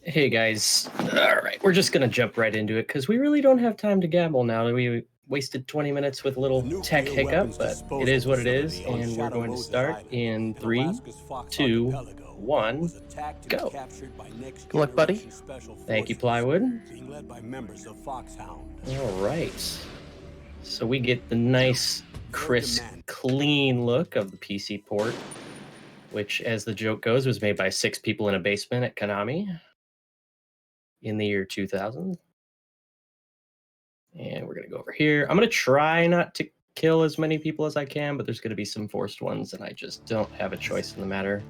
Hey guys, all right, we're just gonna jump right into it because we really don't have time to gabble now. We wasted 20 minutes with a The little tech nuclear hiccup, weapons but it disposal is what it is, facility on and we're Shadow going to Moses start Island in in three, Alaska's Fox two, Archipelago one, was attacked and go. captured by Next Good luck, buddy. Generation Special Thank you, Forces, Plywood. being led by members of Foxhound. All right, so we get the nice, Their crisp, demand. clean look of the PC port, which, as the joke goes, was made by 6 people in a basement at Konami in the year 2000. And we're going to go over here. I'm going to try not to kill as many people as I can, but there's going to be some forced ones, and I just don't have a choice in the matter.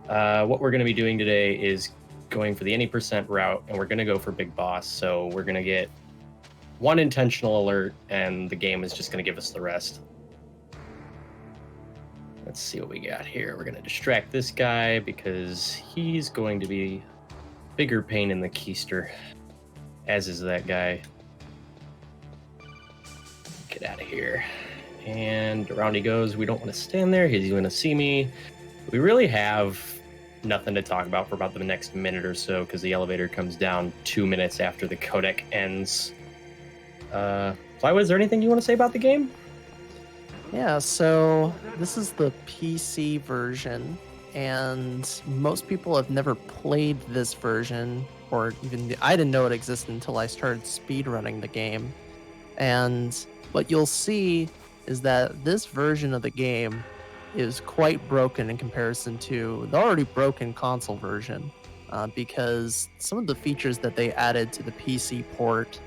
What we're going to be doing today is going for the any percent route, and we're going to go for Big Boss. So we're going to get one intentional alert, and the game is just going to give us the rest. Let's see what we got here. We're going to distract this guy because he's going to be bigger pain in the keister, as is that guy. Get out of here. And around he goes. We don't want to stand there. He's going to see me. We really have nothing to talk about for about the next minute or so because the elevator comes down 2 minutes after the codec ends. Plywood, is there anything you want to say about the game? Yeah, so this is the PC version, and most people have never played this version, or even I didn't know it existed until I started speedrunning the game. And what you'll see is that this version of the game is quite broken in comparison to the already broken console version, because some of the features that they added to the PC port,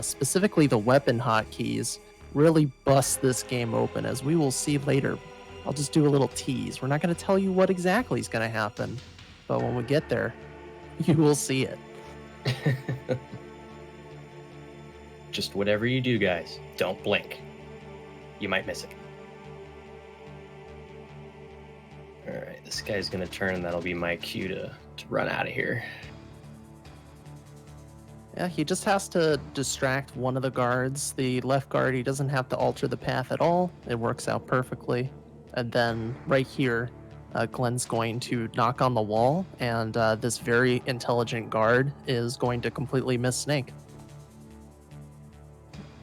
specifically the weapon hotkeys, really bust this game open, as we will see later. I'll just do a little tease. We're not going to tell you what exactly is going to happen, but when we get there, you will see it. Just whatever you do, guys, don't blink. You might miss it. All right, this guy's going to turn, and that'll be my cue to run out of here. Yeah, he just has to distract one of the guards. The left guard, he doesn't have to alter the path at all. It works out perfectly. And then right here, Glenn's going to knock on the wall, and this very intelligent guard is going to completely miss Snake.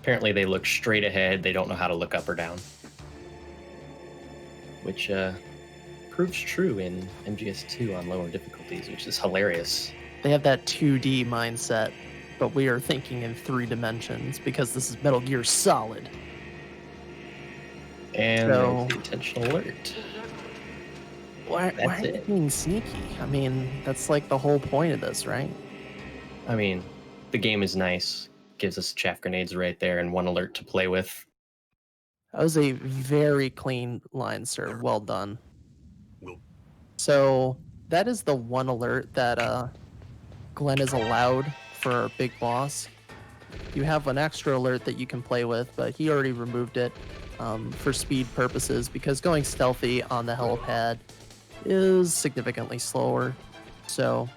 Apparently, they look straight ahead. They don't know how to look up or down, which proves true in MGS2 on lower difficulties, which is hilarious. They have that 2D mindset, but we are thinking in 3 dimensions because this is Metal Gear Solid. And there's the intentional alert. Why are you being sneaky? I mean, that's like the whole point of this, right? I mean, the game is nice. Gives us chaff grenades right there and one alert to play with. That was a very clean line, sir. Well done. So that is the one alert that Glenn is allowed for Big Boss. You have an extra alert that you can play with, but he already removed it for speed purposes because going stealthy on the helipad is significantly slower. So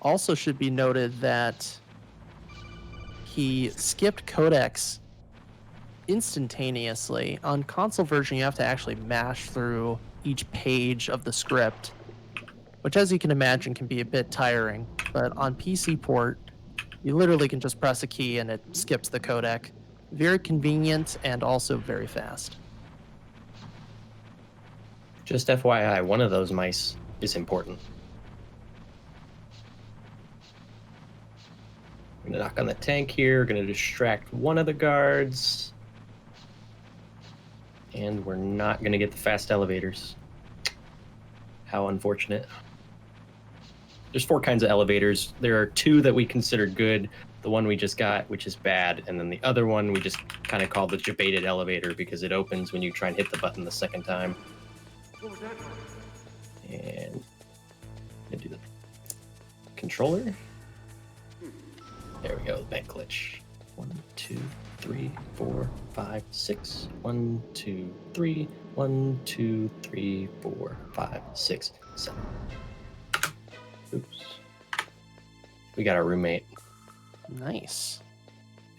also should be noted that he skipped codecs instantaneously. On console version, you have to actually mash through each page of the script, which, as you can imagine, can be a bit tiring. But on PC port, you literally can just press a key and it skips the codec. Very convenient and also very fast. Just FYI, one of those mice is important. I'm gonna knock on the tank here. We're gonna distract one of the guards. And we're not gonna get the fast elevators. How unfortunate. There's 4 kinds of elevators. There are 2 that we considered good. The one we just got, which is bad. And then the other one we just kind of call the debated elevator because it opens when you try and hit the button the second time. And I'm gonna do the controller. There we go, bank glitch. 1, 2, 3, 4, 5, 6. 1, 2, 3. 1, 2, 3, 4, 5, 6, 7. Oops. We got our roommate. Nice.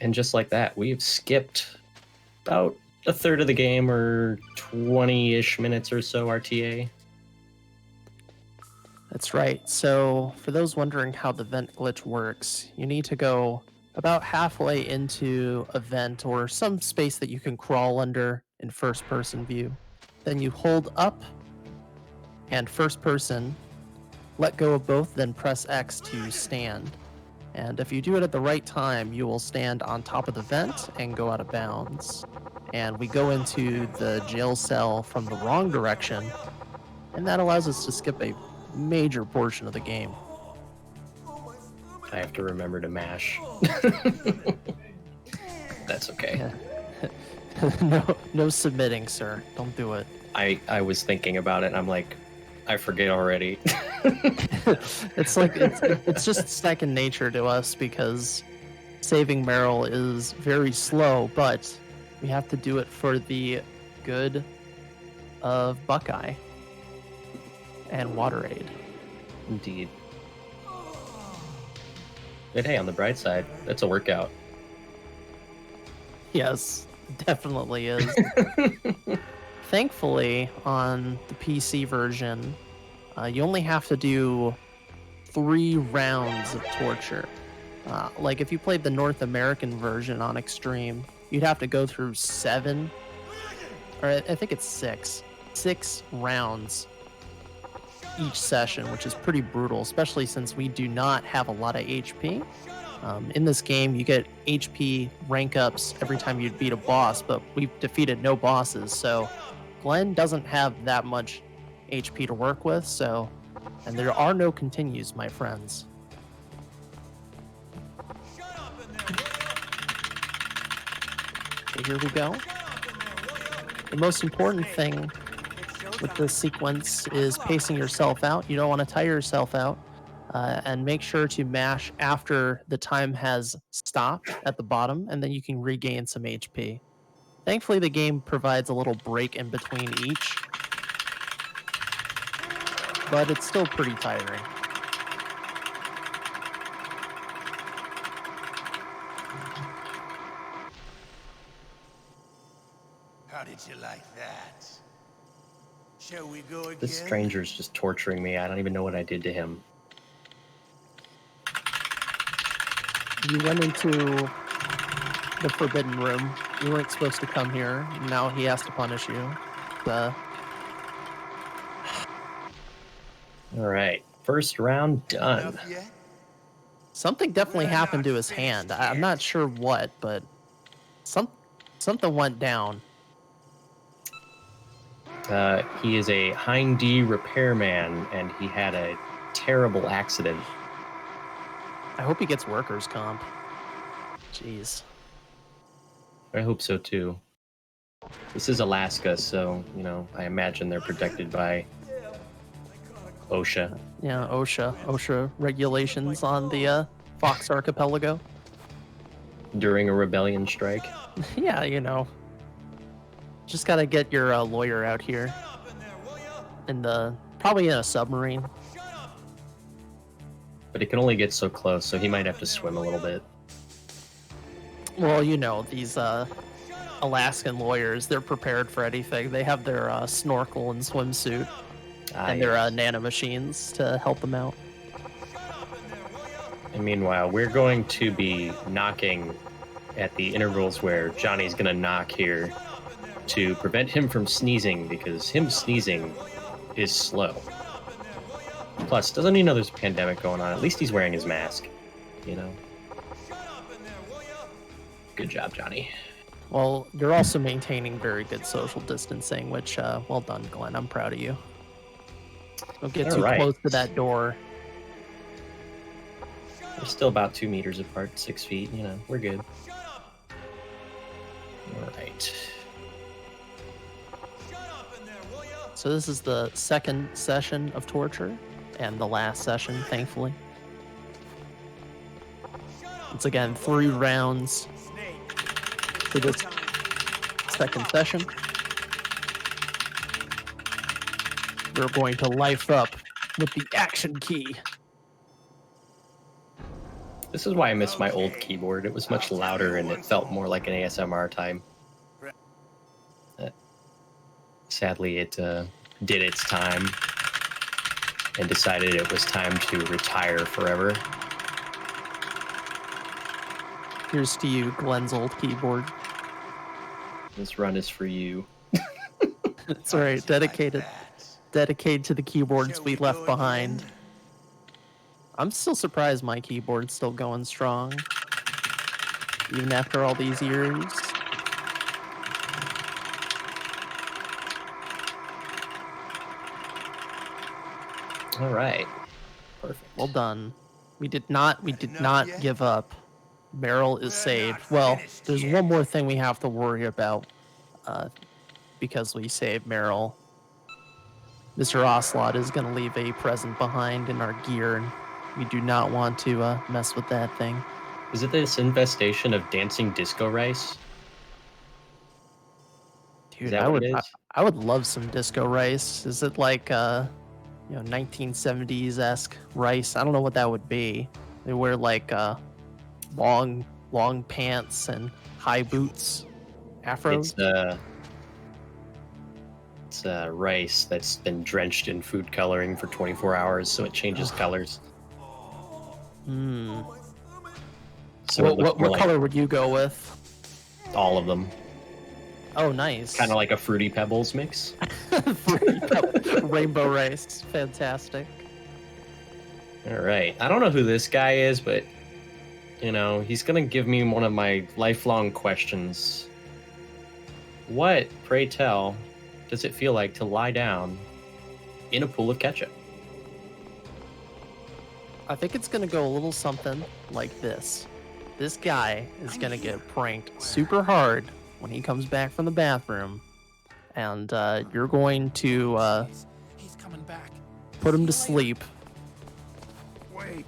And just like that, we've skipped about a third of the game, or 20-ish minutes or so RTA. That's right. So, for those wondering how the vent glitch works, you need to go about halfway into a vent or some space that you can crawl under in first person view. Then you hold up and first person, let go of both, then press X to stand. And if you do it at the right time, you will stand on top of the vent and go out of bounds. And we go into the jail cell from the wrong direction, and that allows us to skip a major portion of the game. I have to remember to mash. That's okay. Yeah. No submitting, sir. Don't do it. I was thinking about it, and I'm like, I forget already. It's like it's just second nature to us because saving Meryl is very slow, but we have to do it for the good of Buckeye and WaterAid. Indeed. But hey, on the bright side, that's a workout. Yes, definitely is. Thankfully, on the PC version, you only have to do 3 rounds of torture. Like if you played the North American version on Extreme, you'd have to go through 7, or I think it's 6 rounds each session, which is pretty brutal, especially since we do not have a lot of HP. In this game, you get HP rank ups every time you beat a boss, but we've defeated no bosses, so Glenn doesn't have that much HP to work with, and there are no continues, my friends. Okay, here we go. The most important thing with this sequence is pacing yourself out. You don't want to tire yourself out, and make sure to mash after the time has stopped at the bottom, and then you can regain some HP. Thankfully, the game provides a little break in between each, but it's still pretty tiring. How did you like that? Shall we go again? This stranger's just torturing me. I don't even know what I did to him. You went into the forbidden room. You weren't supposed to come here. Now he has to punish you. All right, first round done. Enough yet? Something definitely happened to his hand. I'm not sure what, but something went down. He is a Hind D repairman, and he had a terrible accident. I hope he gets workers' comp. Jeez. I hope so too. This is Alaska, so, you know, I imagine they're protected by OSHA. Yeah, OSHA regulations on the Fox Archipelago. During a rebellion strike. Yeah, you know. Just gotta get your lawyer out here. Probably in a submarine. But it can only get so close, so he might have to swim a little bit. Well, you know, these Alaskan lawyers, they're prepared for anything. They have their snorkel and swimsuit and their nanomachines to help them out. And meanwhile, we're going to be knocking at the intervals where Johnny's going to knock here to prevent him from sneezing, because him sneezing is slow. Plus, doesn't he know there's a pandemic going on? At least he's wearing his mask, you know? Good job, Johnny. Well, you're also maintaining very good social distancing, which, well done, Glenn. I'm proud of you. Don't get too close to that door. We're still about 2 meters apart, 6 feet, you know, we're good. All right. So this is the second session of torture, and the last session, thankfully. Once again, 3 rounds for this second session. We're going to life up with the action key. This is why I miss my old keyboard. It was much louder and it felt more like an ASMR time. Sadly, it did its time. and decided it was time to retire forever. Here's to you, Glenn's old keyboard. This run is for you. That's right, dedicated to the keyboards Shall we we left go behind. again? I'm still surprised my keyboard's still going strong, even after all these years. All right. Perfect. Well done. We did not enough yet? give up. Meryl is We're saved. not Well, finished there's yet. one more thing we have to worry about because we saved Meryl. Mr. Ocelot is going to leave a present behind in our gear, and we do not want to mess with that thing. Is it this infestation of dancing disco rice? Dude, that what it is? I would love some disco rice. Is it like 1970s-esque rice? I don't know what that would be. They wear like long pants and high boots, afros. It's rice that's been drenched in food coloring for 24 hours, so it changes colors. Hmm. So it looks more What like color would you go with? all of them. Oh, nice. Kind of like a Fruity Pebbles mix. Rainbow rice. Fantastic. All right. I don't know who this guy is, but, you know, he's going to give me one of my lifelong questions. What, pray tell, does it feel like to lie down in a pool of ketchup? I think it's going to go a little something like this. This guy is going to get pranked super hard when he comes back from the bathroom. And you're going to He's coming back. put him to sleep. Wait.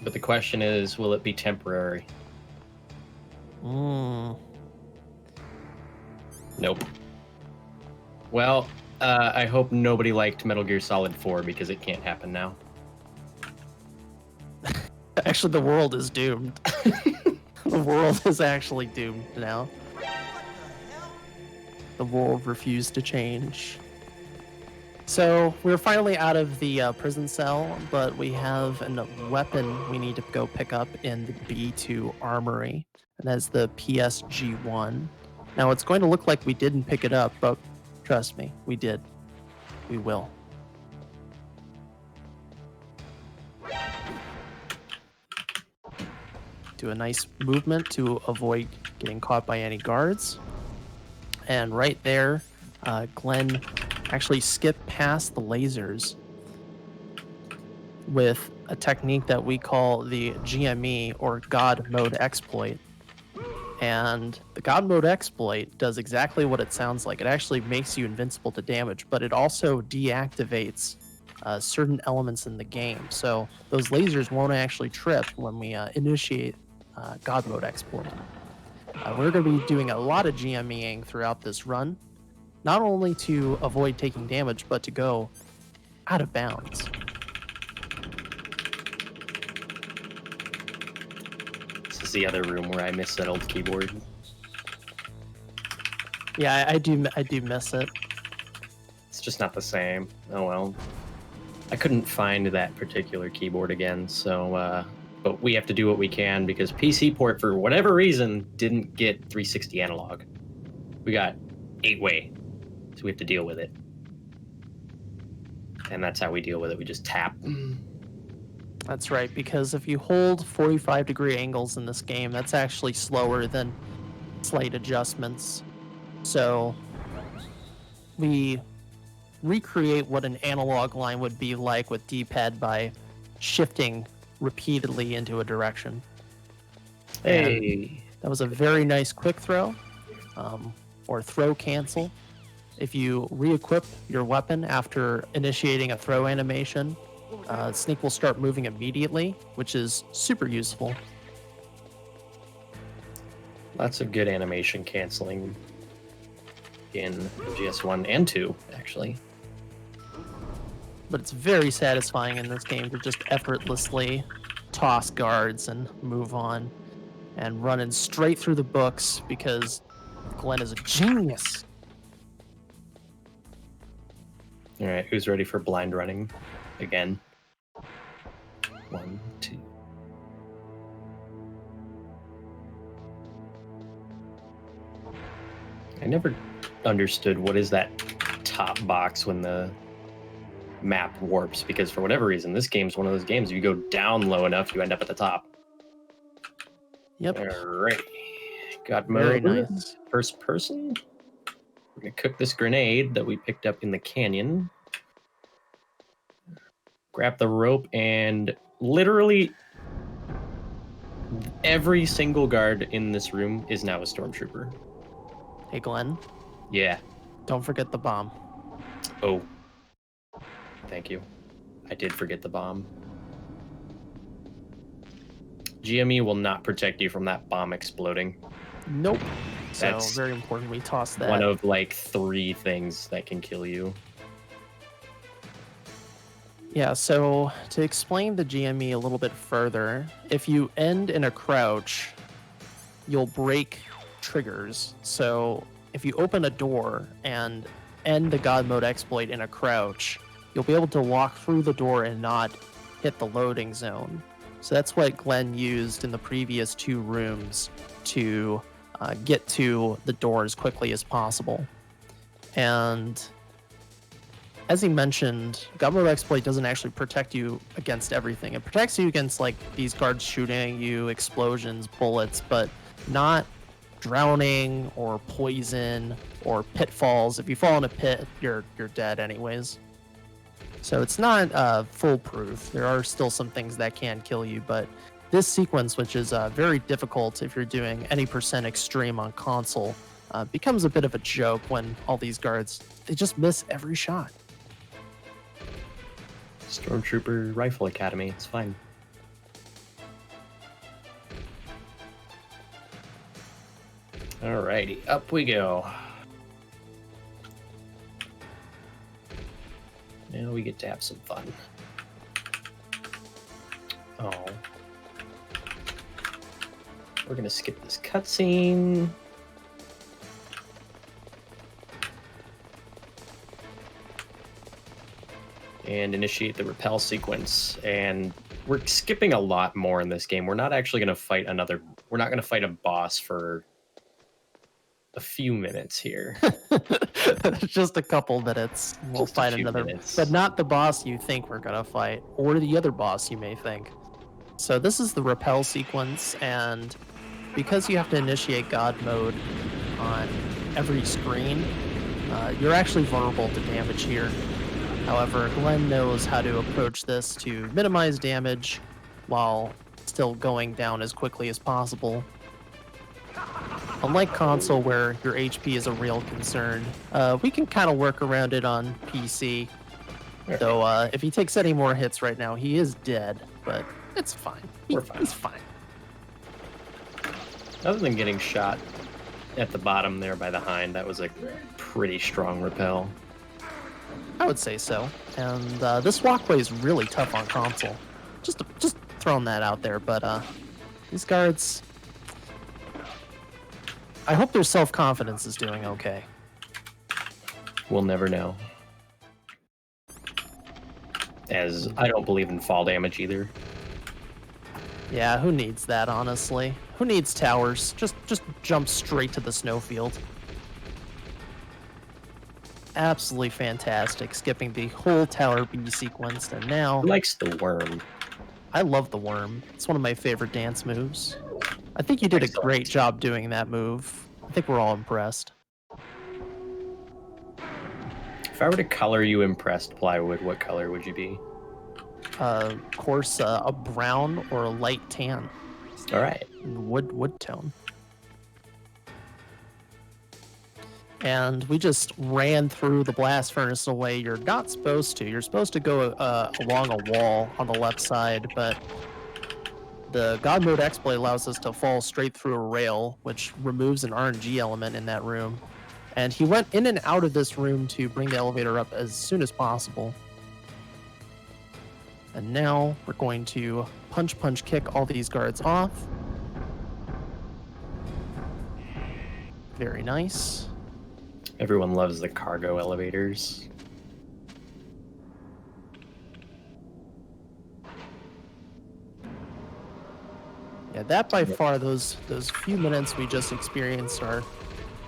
But the question is, will it be temporary? Mm. Nope. Well, I hope nobody liked Metal Gear Solid 4 because it can't happen now. Actually, the world is doomed. The world is actually doomed now. The world refused to change. So we're finally out of the prison cell, but we have a weapon we need to go pick up in the B2 armory, and that's the PSG-1. Now it's going to look like we didn't pick it up, but trust me, we did. We will. Do a nice movement to avoid getting caught by any guards. And right there, Glenn actually skipped past the lasers with a technique that we call the GME, or God Mode Exploit. And the God Mode Exploit does exactly what it sounds like. It actually makes you invincible to damage, but it also deactivates certain elements in the game. So those lasers won't actually trip when we initiate God Mode Exploit. We're going to be doing a lot of GMEing throughout this run, not only to avoid taking damage, but to go out of bounds. This is the other room where I miss that old keyboard. Yeah, I do miss it. It's just not the same. Oh well. I couldn't find that particular keyboard again, so but we have to do what we can because PC Port, for whatever reason, didn't get 360 analog. We got 8-way, so we have to deal with it. And that's how we deal with it. We just tap. That's right, because if you hold 45-degree angles in this game, that's actually slower than slight adjustments. So we recreate what an analog line would be like with D-pad by shifting repeatedly into a direction. Hey. And that was a very nice quick throw, or throw cancel. If you re-equip your weapon after initiating a throw animation, Snake will start moving immediately, which is super useful. Lots of good animation canceling in GS1 and 2, actually. But it's very satisfying in this game to just effortlessly toss guards and move on and running straight through the books because Glenn is a genius. All right, who's ready for blind running again? 1, 2. I never understood what is that top box when the map warps, because for whatever reason, this game's one of those games, if you go down low enough, you end up at the top. Yep. Alright. Got Very mode. nice. First person. We're going to cook this grenade that we picked up in the canyon. Grab the rope, and literally every single guard in this room is now a stormtrooper. Hey, Glenn. Yeah. Don't forget the bomb. Oh. Thank you. I did forget the bomb. GME will not protect you from that bomb exploding. Nope. That's so very important we toss that. One of like 3 things that can kill you. Yeah, so to explain the GME a little bit further, if you end in a crouch, you'll break triggers. So if you open a door and end the God Mode exploit in a crouch, you'll be able to walk through the door and not hit the loading zone. So that's what Glenn used in the previous 2 rooms to get to the door as quickly as possible. And as he mentioned, God Mode exploit doesn't actually protect you against everything. It protects you against like these guards shooting you, explosions, bullets, but not drowning or poison or pitfalls. If you fall in a pit, you're dead anyways. So it's not foolproof. There are still some things that can kill you, but this sequence, which is very difficult if you're doing any % extreme on console, becomes a bit of a joke when all these guards, they just miss every shot. Stormtrooper Rifle Academy, it's fine. Alrighty, up we go. Now we get to have some fun. Oh. We're gonna skip this cutscene. And initiate the repel sequence. And we're skipping a lot more in this game. We're not actually gonna fight we're not gonna fight a boss for a few minutes here. Just a couple minutes. We'll Just a fight few another, minutes. but not the boss you think we're gonna fight, or the other boss you may think. So this is the repel sequence, and because you have to initiate God Mode on every screen, you're actually vulnerable to damage here. However, Glenn knows how to approach this to minimize damage while still going down as quickly as possible. Unlike console, where your HP is a real concern, we can kind of work around it on PC. Though if he takes any more hits right now, he is dead, but it's fine. We're fine. He's fine. Other than getting shot at the bottom there by the hind, that was a pretty strong repel. I would say so. And this walkway is really tough on console. Just throwing that out there, but these guards, I hope their self-confidence is doing okay. We'll never know. As I don't believe in fall damage either. Yeah, who needs that, honestly? Who needs towers? Just jump straight to the snowfield. Absolutely fantastic, skipping the whole Tower B sequence, and now... Who likes the worm? I love the worm. It's one of my favorite dance moves. I think you did a great job doing that move. I think we're all impressed. If I were to color you impressed plywood, what color would you be? Of course, a brown or a light tan. All right. Wood tone. And we just ran through the blast furnace in a way you're not supposed to. You're supposed to go along a wall on the left side, but the God Mode exploit allows us to fall straight through a rail, which removes an RNG element in that room. And he went in and out of this room to bring the elevator up as soon as possible. And now we're going to punch kick all these guards off. Very nice. Everyone loves the cargo elevators. Yeah, that by far, those few minutes we just experienced are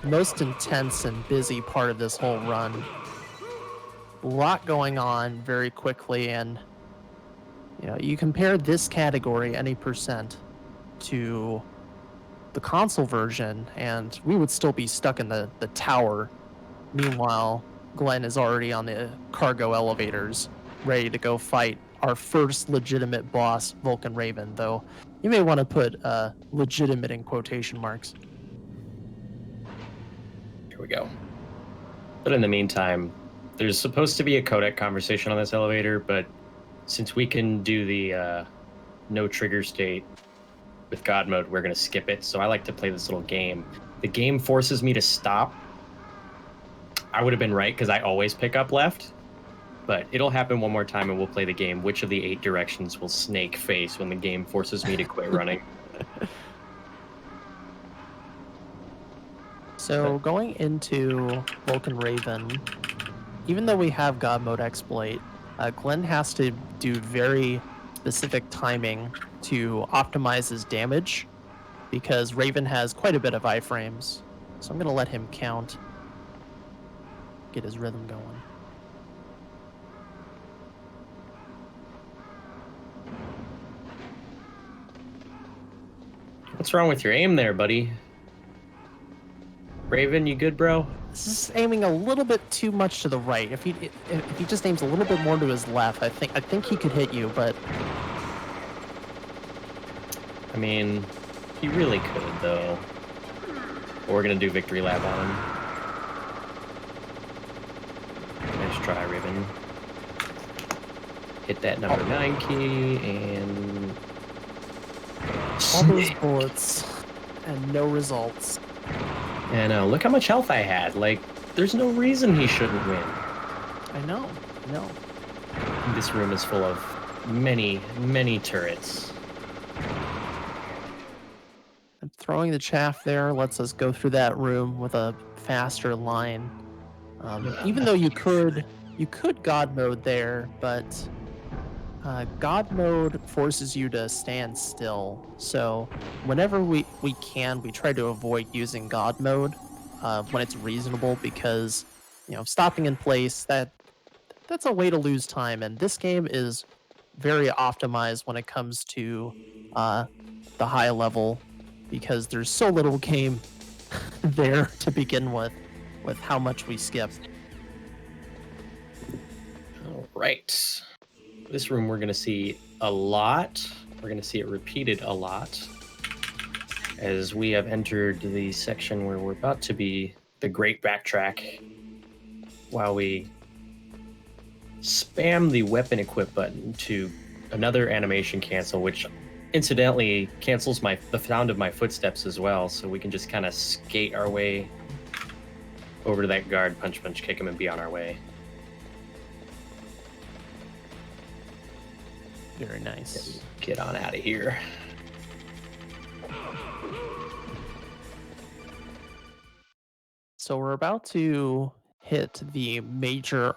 the most intense and busy part of this whole run. A lot going on very quickly, and you compare this category any percent to the console version, and we would still be stuck in the tower. Meanwhile, Glenn is already on the cargo elevators, ready to go fight our first legitimate boss, Vulcan Raven, though you may want to put legitimate in quotation marks. Here we go. But in the meantime, there's supposed to be a codec conversation on this elevator, but since we can do the no trigger state with God mode, we're going to skip it. So I like to play this little game. The game forces me to stop. I would have been right because I always pick up left, but it'll happen one more time and we'll play the game. Which of the 8 directions will Snake face when the game forces me to quit running? So going into Vulcan Raven, even though we have God mode exploit, Glenn has to do very specific timing to optimize his damage because Raven has quite a bit of iframes. So I'm going to let him count, get his rhythm going. What's wrong with your aim there, buddy? Raven, you good, bro? This is aiming a little bit too much to the right. If he just aims a little bit more to his left, I think he could hit you, but I mean, he really could, though. We're gonna do victory lap on him. Nice try, Raven. Hit that number 9 key and all those bullets and no results. And look how much health I had. Like, there's no reason he shouldn't win. I know. This room is full of many, many turrets. And throwing the chaff there lets us go through that room with a faster line. Even though you could God mode there, but God mode forces you to stand still. So whenever we can, we try to avoid using God mode when it's reasonable, because stopping in place, that's a way to lose time. And this game is very optimized when it comes to the high level, because there's so little game there to begin with how much we skip. All right. This room we're going to see a lot. We're going to see it repeated a lot as we have entered the section where we're about to be the great backtrack while we spam the weapon equip button to another animation cancel, which incidentally cancels the sound of my footsteps as well, so we can just kind of skate our way over to that guard, punch, kick him, and be on our way. Very nice. Get on out of here. So we're about to hit the major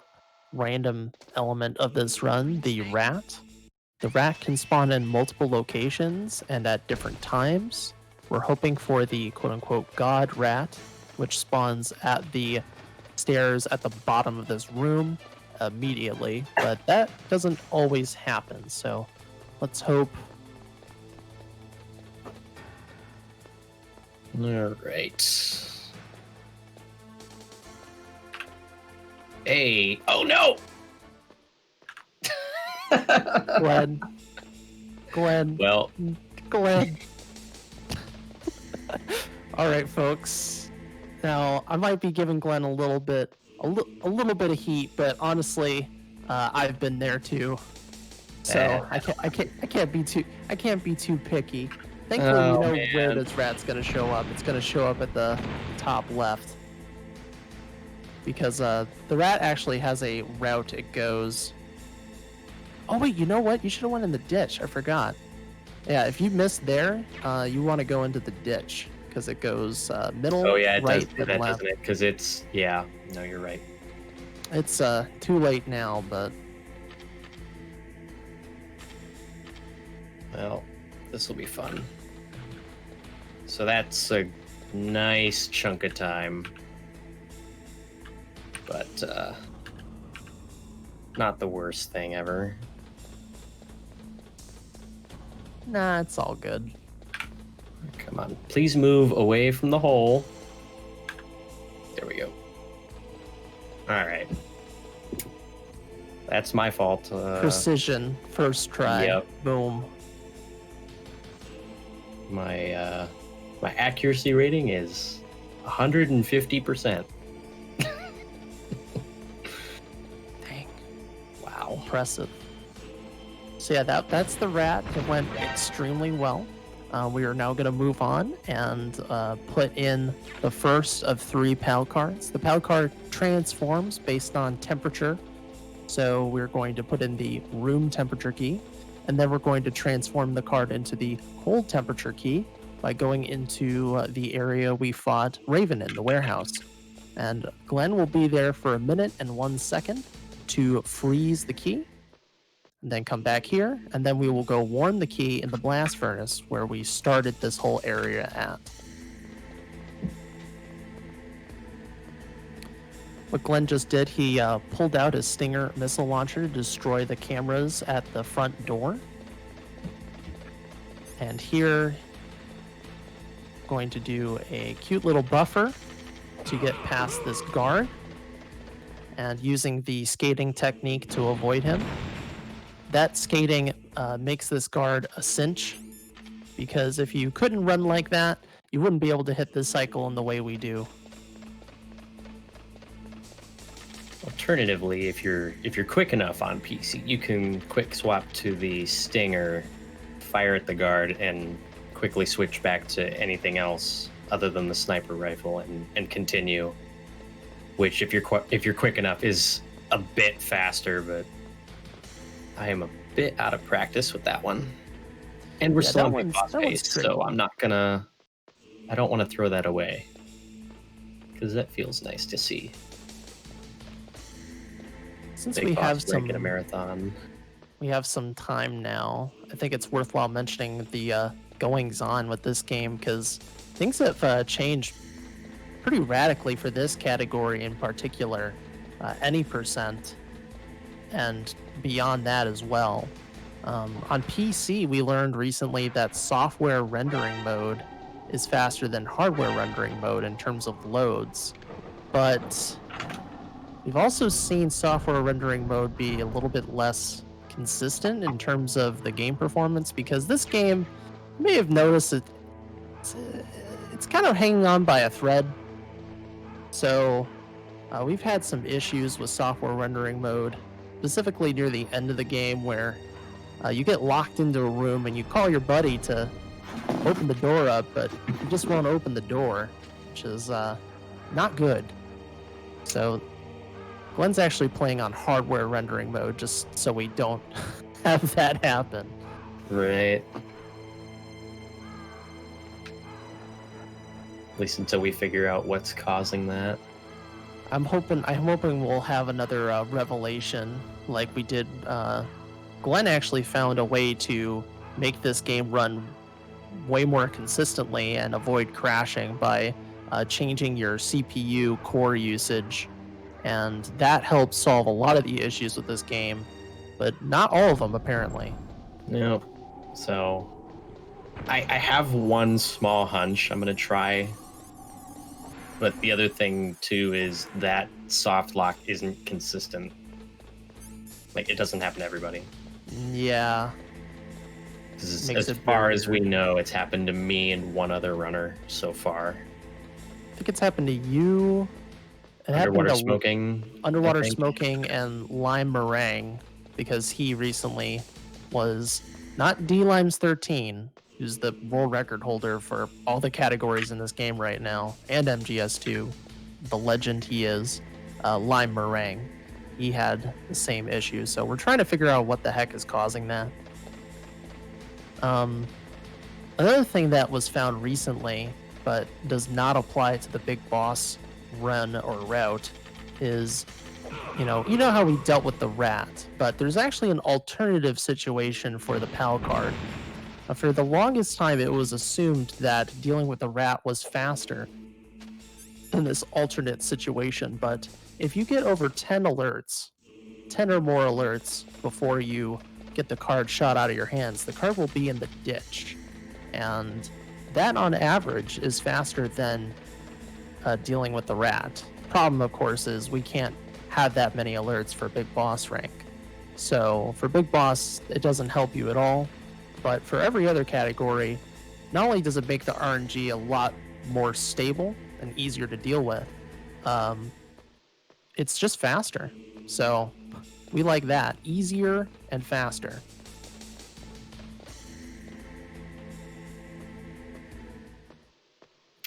random element of this run, the rat. The rat can spawn in multiple locations and at different times. We're hoping for the quote-unquote god rat, which spawns at the stairs at the bottom of this room immediately, but that doesn't always happen, so let's hope. All right. Hey, oh no! Glenn. Well, Glenn. All right, folks. Now, I might be giving Glenn a little bit of heat, but honestly, I've been there too. So I can't be too picky. Thankfully, where this rat's gonna show up. It's gonna show up at the top left, because the rat actually has a route it goes. Oh wait, you know what? You should have went in the ditch. I forgot. Yeah, if you missed there, you want to go into the ditch because it goes middle, oh yeah, it right, does do and that, left. doesn't it? Because it's, yeah, no, you're right. It's too late now, but Well, this will be fun. So that's a nice chunk of time. But not the worst thing ever. Nah, it's all good. Come on. Please move away from the hole. There we go. Alright. That's my fault. Precision, first try. Yep. Boom. My accuracy rating is 150%. Dang. Wow. Impressive. So yeah, that's the rat. It went extremely well. We are now going to move on and put in the first of 3 PAL cards. The PAL card transforms based on temperature. So we're going to put in the room temperature key, and then we're going to transform the card into the cold temperature key by going into the area we fought Raven in, the warehouse. And Glenn will be there for 1 minute and 1 second to freeze the key, and then come back here, and then we will go warm the key in the blast furnace where we started this whole area at. What Glenn just did, he pulled out his Stinger missile launcher to destroy the cameras at the front door. And here, going to do a cute little buffer to get past this guard, and using the skating technique to avoid him. That skating makes this guard a cinch, because if you couldn't run like that, you wouldn't be able to hit this cycle in the way we do. Alternatively, if you're quick enough on PC, you can quick swap to the Stinger, fire at the guard, and quickly switch back to anything else other than the sniper rifle and continue. Which, if you're quick enough, is a bit faster, but I am a bit out of practice with that one. And we're still on big boss phase, so I'm not gonna. I don't want to throw that away because that feels nice to see. Since Big we boss have break in a marathon. we have some time now, I think it's worthwhile mentioning the goings on with this game, because things have changed pretty radically for this category in particular. Any percent, and beyond that as well. On PC, we learned recently that software rendering mode is faster than hardware rendering mode in terms of loads, but we've also seen software rendering mode be a little bit less consistent in terms of the game performance, because this game, you may have noticed it's kind of hanging on by a thread. So we've had some issues with software rendering mode, specifically near the end of the game, where you get locked into a room and you call your buddy to open the door up, but you just won't open the door, which is not good. So Glenn's actually playing on hardware rendering mode just so we don't have that happen. Right. At least until we figure out what's causing that. I'm hoping we'll have another revelation like we did. Glenn actually found a way to make this game run way more consistently and avoid crashing by changing your CPU core usage, and that helps solve a lot of the issues with this game, but not all of them apparently. No. So I have one small hunch I'm gonna try. But the other thing too is that soft lock isn't consistent. Like, it doesn't happen to everybody. Yeah. As far as we know, it's happened to me and one other runner so far. I think it's happened to you. Underwater Smoking. Underwater Smoking and Lime Meringue, because he recently was not D-Limes 13, who's the world record holder for all the categories in this game right now, and MGS2, the legend he is, Lime Meringue. He had the same issue, so we're trying to figure out what the heck is causing that. Another thing that was found recently, but does not apply to the big boss run or route, is, you know how we dealt with the rat, but there's actually an alternative situation for the PAL card. For the longest time, it was assumed that dealing with the rat was faster in this alternate situation, but if you get over 10 alerts, 10 or more alerts before you get the card shot out of your hands, the card will be in the ditch. And that, on average, is faster than dealing with the rat. Problem, of course, is we can't have that many alerts for Big Boss rank. So for Big Boss, it doesn't help you at all. But for every other category, not only does it make the RNG a lot more stable and easier to deal with, it's just faster. So we like that. Easier and faster.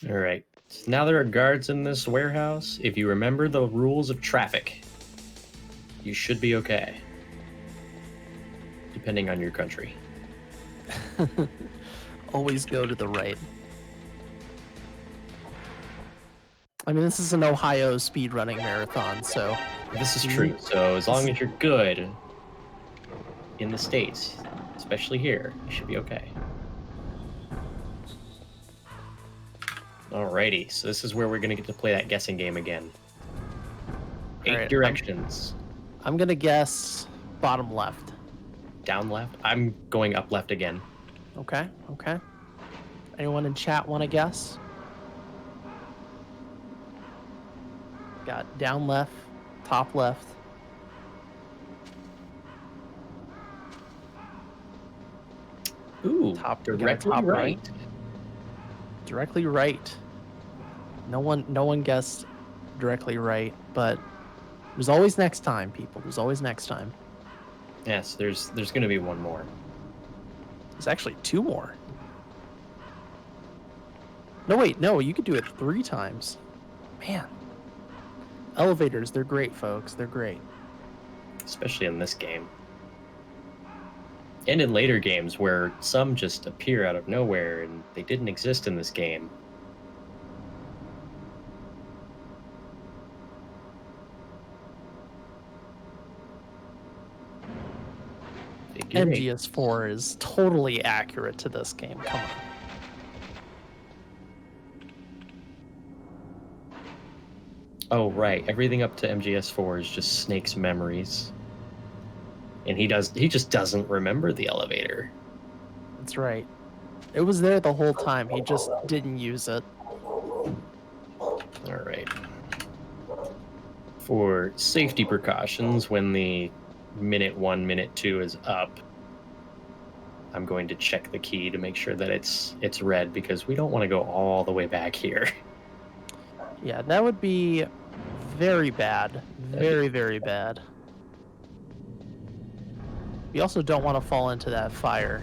All right. So now there are guards in this warehouse. If you remember the rules of traffic, you should be okay. Depending on your country. Always go to the right. I mean, this is an Ohio speedrunning marathon, so... This is true. So as long as you're good in the States, especially here, you should be okay. Alrighty, so this is where we're going to get to play that guessing game again. 8 Alright, directions. I'm gonna guess bottom left. Down left? I'm going up left again. Okay, okay. Anyone in chat want to guess? Got down left, top left. Ooh, Top, directly top right. Directly right. No one guessed directly right, but there's always next time, people. There's always next time. Yes, there's going to be one more. There's actually 2 more. No, wait, no, you could do it 3 times. Man. Elevators, they're great, folks. They're great. Especially in this game. And in later games where some just appear out of nowhere and they didn't exist in this game. MGS4 is totally accurate to this game. Come on. Oh, right. Everything up to MGS4 is just Snake's memories. And he just doesn't remember the elevator. That's right. It was there the whole time. He just didn't use it. All right. For safety precautions, when the minute 1, minute 2 is up, I'm going to check the key to make sure that it's red, because we don't want to go all the way back here. Yeah, that would be very bad. Very, very bad. We also don't want to fall into that fire.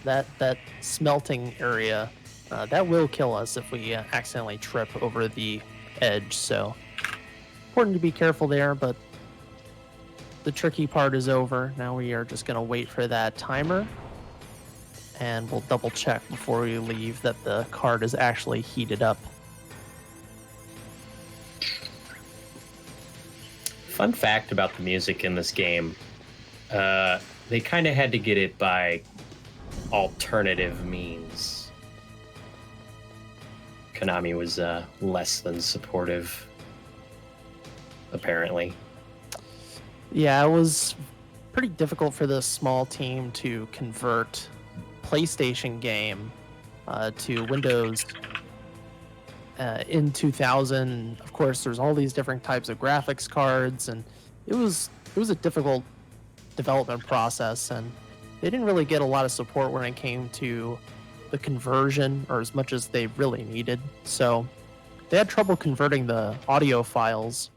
That smelting area, that will kill us if we accidentally trip over the edge, so important to be careful there, but the tricky part is over. Now we are just going to wait for that timer, and we'll double check before we leave that the card is actually heated up. Fun fact about the music in this game, they kind of had to get it by alternative means. Konami was less than supportive, apparently. Yeah, it was pretty difficult for this small team to convert PlayStation game to Windows in 2000. Of course, there's all these different types of graphics cards, and it was a difficult development process, and they didn't really get a lot of support when it came to the conversion, or as much as they really needed. So they had trouble converting the audio files.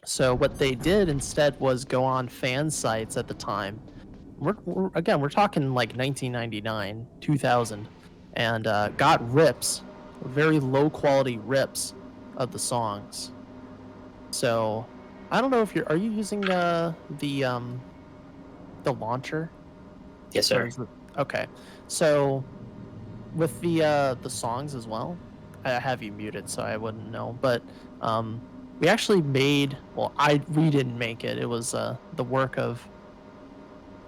So what they did instead was go on fan sites at the time. We're talking like 1999, 2000, and got rips, very low quality rips of the songs. So I don't know if are you using the launcher? Yes, sir. Okay, so with the songs as well, I have you muted so I wouldn't know, but we actually made, we didn't make it. It was the work of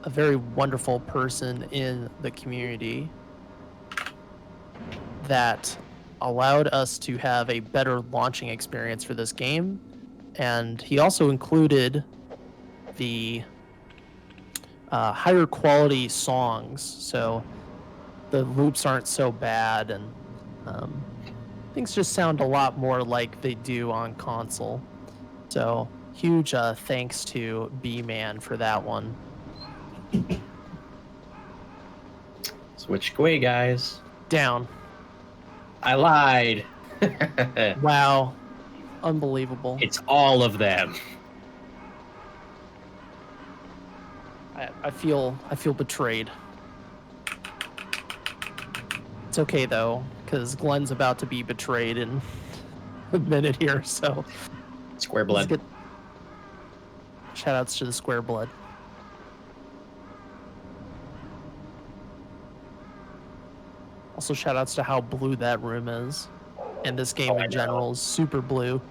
a very wonderful person in the community that allowed us to have a better launching experience for this game. And he also included the higher quality songs, so the loops aren't so bad, and things just sound a lot more like they do on console. So huge thanks to B-Man for that one. Switch away, guys. Down. I lied. Wow. Unbelievable. It's all of them. I feel betrayed. It's okay though, because Glenn's about to be betrayed in a minute here, so Square blood. Shoutouts to the Square Blood. Also shoutouts to how blue that room is. And this game in general is super blue.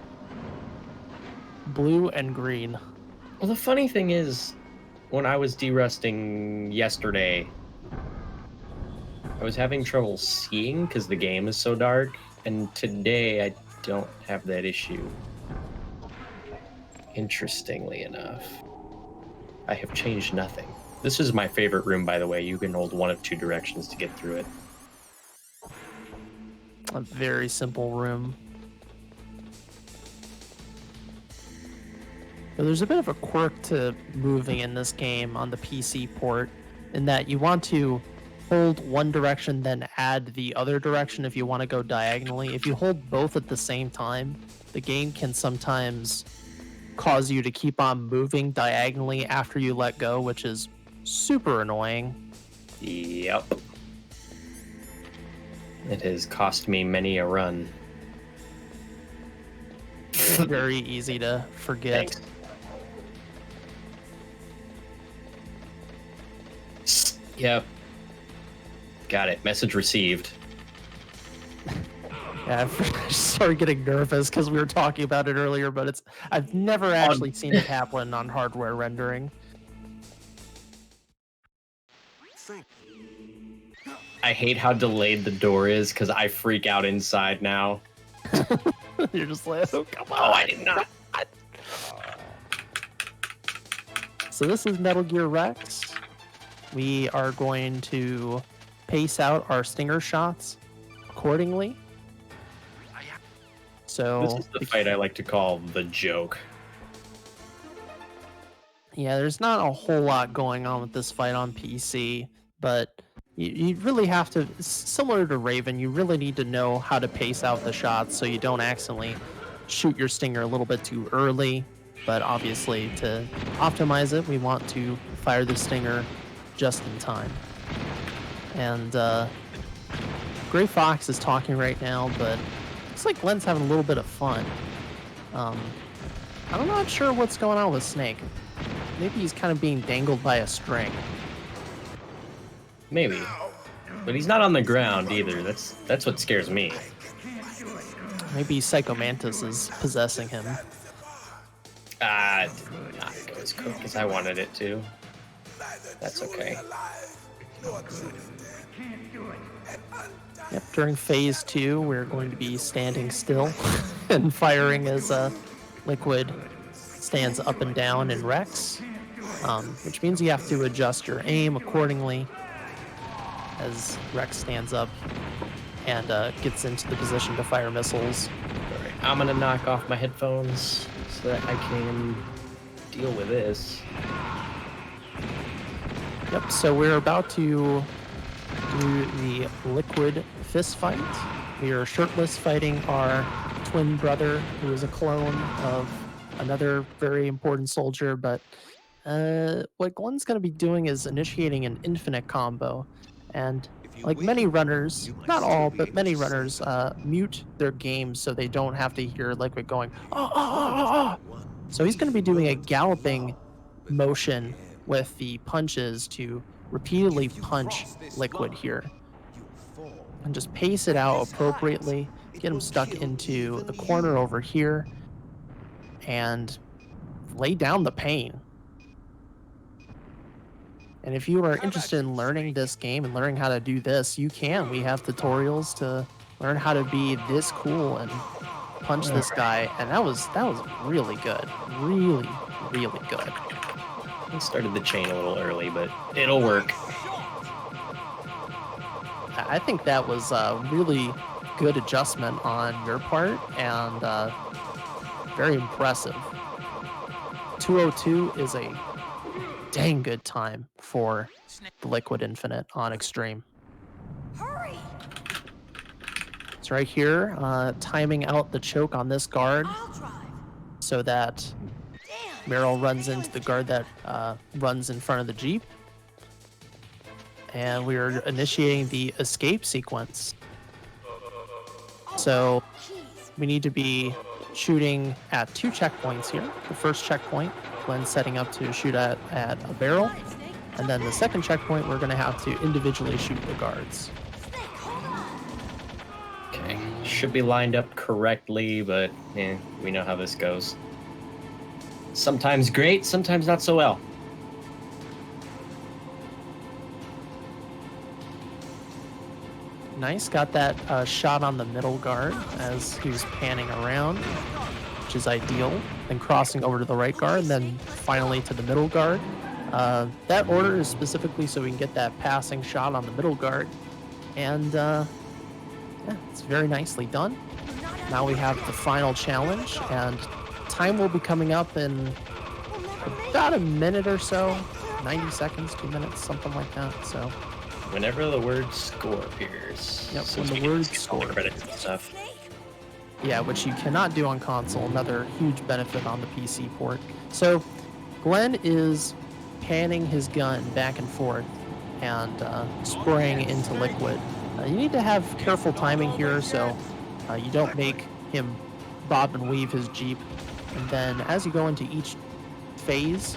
Blue and green. Well, the funny thing is, when I was derusting yesterday, I was having trouble seeing because the game is so dark, and today I don't have that issue. Interestingly enough, I have changed nothing. This is my favorite room, by the way. You can hold one of two directions to get through it. A very simple room. But there's a bit of a quirk to moving in this game on the PC port, in that you want to hold one direction, then add the other direction if you want to go diagonally. If you hold both at the same time, the game can sometimes cause you to keep on moving diagonally after you let go, which is super annoying. Yep. It has cost me many a run. Very easy to forget. Thanks. Yep. Got it. Message received. Yeah, I started getting nervous because we were talking about it earlier, but I've never actually seen it happen on hardware rendering. I hate how delayed the door is because I freak out inside now. You're just like, oh, come on. Oh, I did not. So this is Metal Gear Rex. We are going to pace out our stinger shots accordingly. So This is the fight I like to call the joke. Yeah, there's not a whole lot going on with this fight on PC, but you really have to, similar to Raven, you really need to know how to pace out the shots so you don't accidentally shoot your stinger a little bit too early. But obviously, to optimize it, we want to fire the stinger just in time. And Gray Fox is talking right now, but looks like Glenn's having a little bit of fun. I'm not sure what's going on with Snake. Maybe he's kind of being dangled by a string. Maybe. But he's not on the ground either. That's what scares me. Maybe Psycho Mantis is possessing him. It did not go as quick as I wanted it to. That's okay. Yep, during phase 2, we're going to be standing still and firing as Liquid stands up and down in Rex, which means you have to adjust your aim accordingly as Rex stands up and gets into the position to fire missiles. All right, I'm gonna knock off my headphones so that I can deal with this. Yep, so we're about to do the Liquid fist fight. We are shirtless fighting our twin brother, who is a clone of another very important soldier, but what Glenn's going to be doing is initiating an infinite combo. And like many runners, not all, but many runners mute their games so they don't have to hear Liquid going, oh, oh, oh, oh. So he's going to be doing a galloping motion with the punches to repeatedly punch Liquid here. And just pace it out appropriately, get him stuck into the corner over here, and lay down the pain. And if you are interested in learning this game and learning how to do this, you can. We have tutorials to learn how to be this cool and punch this guy. And that was really good. Really, really good. I started the chain a little early, but it'll work. I think that was a really good adjustment on your part and very impressive. 202 is a dang good time for the Liquid Infinite on Extreme. Hurry! It's right here, timing out the choke on this guard I'll drive. so that Damn. Meryl runs into the guard that runs in front of the Jeep. And we are initiating the escape sequence. So we need to be shooting at 2 checkpoints here. The first checkpoint, Glenn's setting up to shoot at a barrel. And then the second checkpoint, we're going to have to individually shoot the guards. Okay, should be lined up correctly, but we know how this goes. Sometimes great, sometimes not so well. Nice, got that shot on the middle guard as he was panning around, which is ideal. Then crossing over to the right guard, and then finally to the middle guard. That order is specifically so we can get that passing shot on the middle guard. And yeah, it's very nicely done. Now we have the final challenge, and time will be coming up in about a minute or so. 90 seconds, 2 minutes, something like that. So whenever the word score appears. Yep, Since when we the word get all score the credits and stuff. yeah, which you cannot do on console. Another huge benefit on the PC port. So Glenn is panning his gun back and forth and spraying into liquid. You need to have careful timing here so you don't make him bob and weave his Jeep. And then as you go into each phase,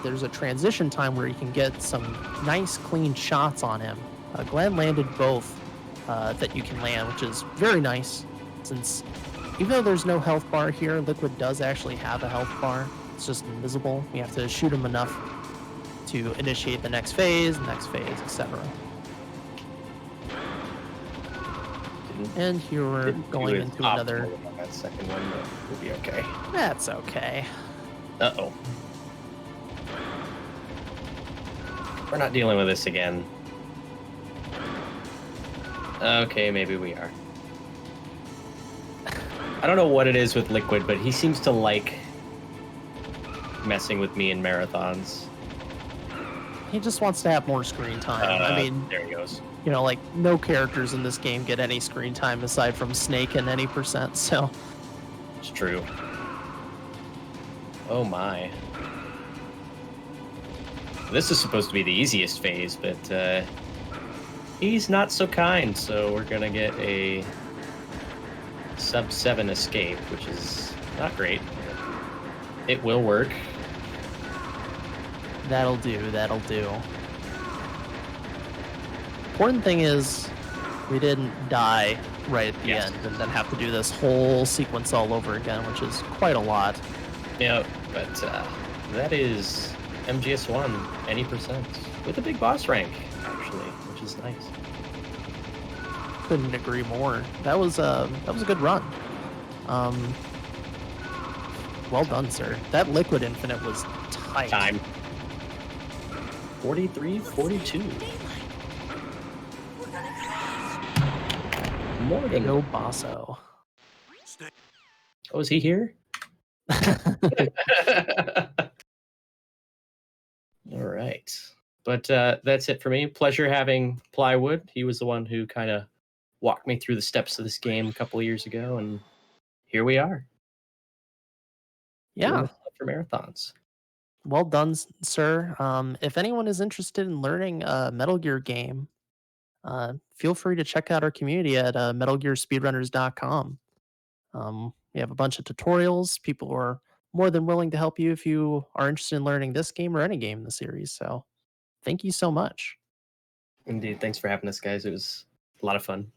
there's a transition time where you can get some nice clean shots on him. Glenn landed both that you can land, which is very nice since even though there's no health bar here, Liquid does actually have a health bar. It's just invisible. You have to shoot him enough to initiate the next phase, etc. And here we're going into another. That second one, but we'll be okay. That's okay. Uh-oh. We're not dealing with this again. Okay, maybe we are. I don't know what it is with Liquid, but he seems to like messing with me in marathons. He just wants to have more screen time. I mean, there he goes. You know, like no characters in this game get any screen time aside from Snake and any %. So it's true. Oh my. This is supposed to be the easiest phase, but he's not so kind, so we're gonna get a sub-7 escape, which is not great. It will work. that'll do. Important thing is we didn't die right at the end and then have to do this whole sequence all over again, which is quite a lot. Yeah, but that is MGS1, any percent, with a big boss rank, actually, which is nice. Couldn't agree more. That was a good run. Well done, sir. That Liquid Infinite was tight. Time. 43, 42. More than No Basso. Oh, is he here? All right. But that's it for me. Pleasure having Plywood. He was the one who kind of walked me through the steps of this game a couple of years ago, and here we are. Yeah. Doing stuff for marathons. Well done, sir. If anyone is interested in learning a Metal Gear game, feel free to check out our community at MetalGearSpeedrunners.com. We have a bunch of tutorials. People are more than willing to help you if you are interested in learning this game or any game in the series. So thank you so much. Indeed. Thanks for having us, guys. It was a lot of fun.